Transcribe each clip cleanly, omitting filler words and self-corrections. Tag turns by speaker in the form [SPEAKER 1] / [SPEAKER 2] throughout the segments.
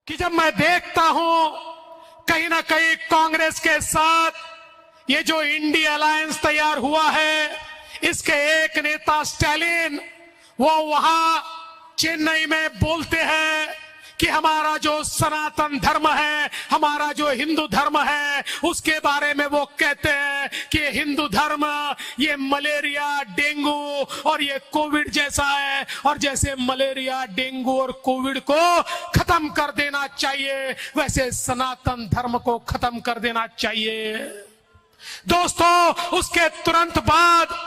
[SPEAKER 1] कि जब मैं देखता हूं कहीं ना कहीं कांग्रेस के साथ ये जो इंडिया अलायंस तैयार हुआ है, इसके एक नेता स्टालिन वो वहां चेन्नई में बोलते हैं कि हमारा जो सनातन धर्म है, हमारा जो हिंदू धर्म है, उसके बारे में वो कहते हैं कि हिंदू धर्म ये मलेरिया, डेंगू और ये कोविड जैसा है, और जैसे मलेरिया, डेंगू और कोविड को खत्म कर देना चाहिए, वैसे सनातन धर्म को खत्म कर देना चाहिए। दोस्तों, उसके तुरंत बाद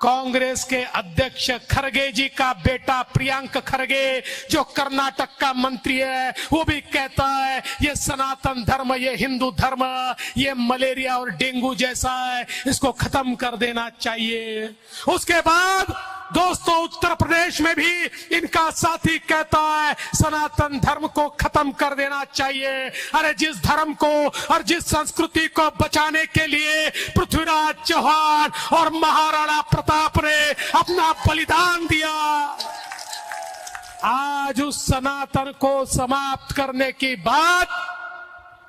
[SPEAKER 1] कांग्रेस के अध्यक्ष खरगे जी का बेटा प्रियंक खरगे, जो कर्नाटक का मंत्री है, वो भी कहता है ये सनातन धर्म, ये हिंदू धर्म, ये मलेरिया और डेंगू जैसा है, इसको खत्म कर देना चाहिए। उसके बाद दोस्तों, उत्तर प्रदेश में भी इनका साथी कहता है सनातन धर्म को खत्म कर देना चाहिए। अरे जिस धर्म को और जिस संस्कृति को बचाने के लिए पृथ्वीराज चौहान और महाराणा प्रताप ने अपना बलिदान दिया, आज उस सनातन को समाप्त करने की बात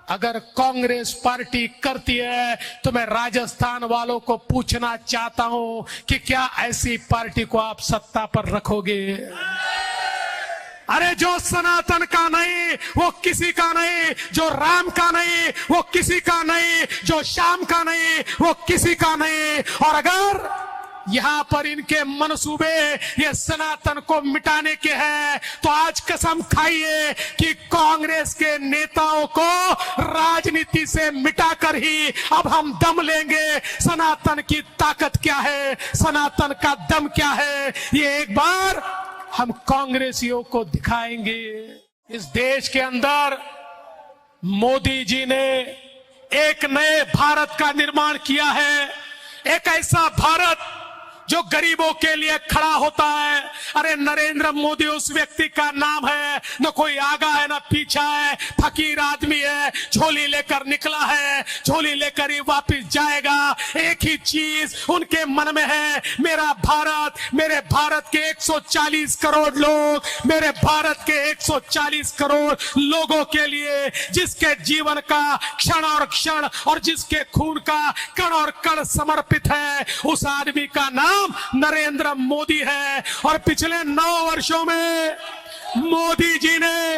[SPEAKER 1] अगर कांग्रेस पार्टी करती है तो मैं राजस्थान वालों को पूछना चाहता हूं कि क्या ऐसी पार्टी को आप सत्ता पर रखोगे? अरे जो सनातन का नहीं वो किसी का नहीं, जो राम का नहीं वो किसी का नहीं, जो श्याम का नहीं वो किसी का नहीं। और अगर यहां पर इनके मनसूबे ये सनातन को मिटाने के हैं तो आज कसम खाइए कि कांग्रेस के नेताओं को राजनीति से मिटाकर ही अब हम दम लेंगे। सनातन की ताकत क्या है, सनातन का दम क्या है, ये एक बार हम कांग्रेसियों को दिखाएंगे। इस देश के अंदर मोदी जी ने एक नए भारत का निर्माण किया है, एक ऐसा भारत जो गरीबों के लिए खड़ा होता है। अरे नरेंद्र मोदी उस व्यक्ति का नाम है, न कोई आगा है न पीछा है, फकीर आदमी है, झोली लेकर निकला है, झोली लेकर ही वापस जाएगा। एक ही चीज उनके मन में है, मेरा भारत, मेरे भारत के 140 करोड़ लोग, मेरे भारत के 140 करोड़ लोगों के लिए जिसके जीवन का क्षण और क्षण और जिसके खून का कण और कण समर्पित है, उस आदमी का नाम नरेंद्र मोदी है। और पिछले 9 वर्षों में मोदी जी ने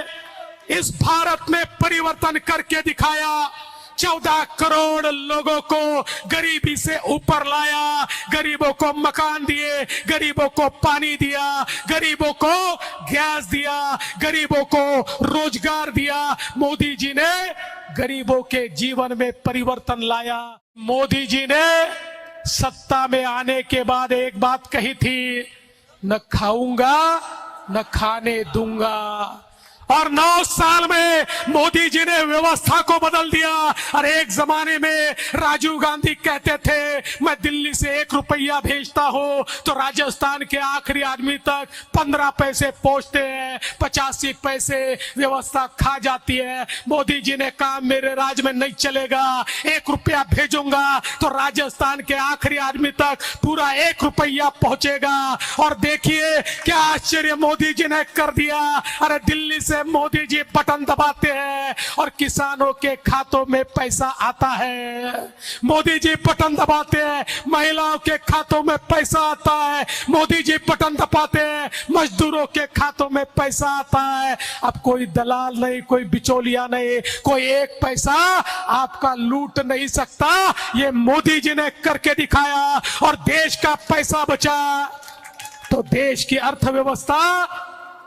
[SPEAKER 1] इस भारत में परिवर्तन करके दिखाया। 14 करोड़ लोगों को गरीबी से ऊपर लाया, गरीबों को मकान दिए, गरीबों को पानी दिया, गरीबों को गैस दिया, गरीबों को रोजगार दिया। मोदी जी ने गरीबों के जीवन में परिवर्तन लाया। मोदी जी ने सत्ता में आने के बाद एक बात कही थी, न खाऊंगा न खाने दूंगा। और 9 साल में मोदी जी ने व्यवस्था को बदल दिया। और एक जमाने में राजीव गांधी कहते थे मैं दिल्ली से 1 रुपया भेजता हूं तो राजस्थान के आखिरी आदमी तक 15 पैसे पहुंचते हैं, 85 पैसे व्यवस्था खा जाती है। मोदी जी ने कहा मेरे राज्य में नहीं चलेगा, 1 रुपया भेजूंगा तो राजस्थान के आखिरी आदमी तक पूरा 1 रुपया पहुंचेगा। और देखिए क्या आश्चर्य मोदी जी ने कर दिया। अरे दिल्ली से मोदी जी बटन दबाते हैं और किसानों के खातों में पैसा आता है। मोदी जी बटन दबाते हैं, महिलाओं के खातों में पैसा आता है। मोदी जी बटन दबाते हैं, मजदूरों के खातों में पैसा आता है। अब कोई दलाल नहीं, कोई बिचौलिया नहीं, कोई एक पैसा आपका लूट नहीं सकता। ये मोदी जी ने करके दिखाया और देश का पैसा बचा तो देश की अर्थव्यवस्था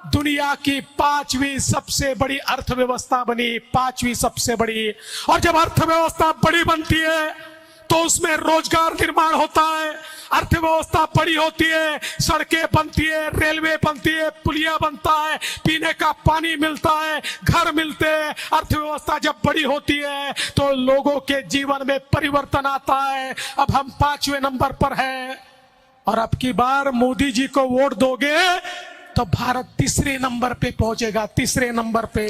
[SPEAKER 1] दुनिया की 5वीं सबसे बड़ी अर्थव्यवस्था बनी, 5वीं सबसे बड़ी। और जब अर्थव्यवस्था बड़ी बनती है तो उसमें रोजगार निर्माण होता है, अर्थव्यवस्था बड़ी होती है, सड़कें बनती है, रेलवे बनती है, पुलिया बनता है, पीने का पानी मिलता है, घर मिलते हैं। अर्थव्यवस्था जब बड़ी होती है तो लोगों के जीवन में परिवर्तन आता है। अब हम 5वें नंबर पर हैं और अब की बार मोदी जी को वोट दोगे तो भारत 3रे नंबर पे पहुंचेगा, 3रे नंबर पे।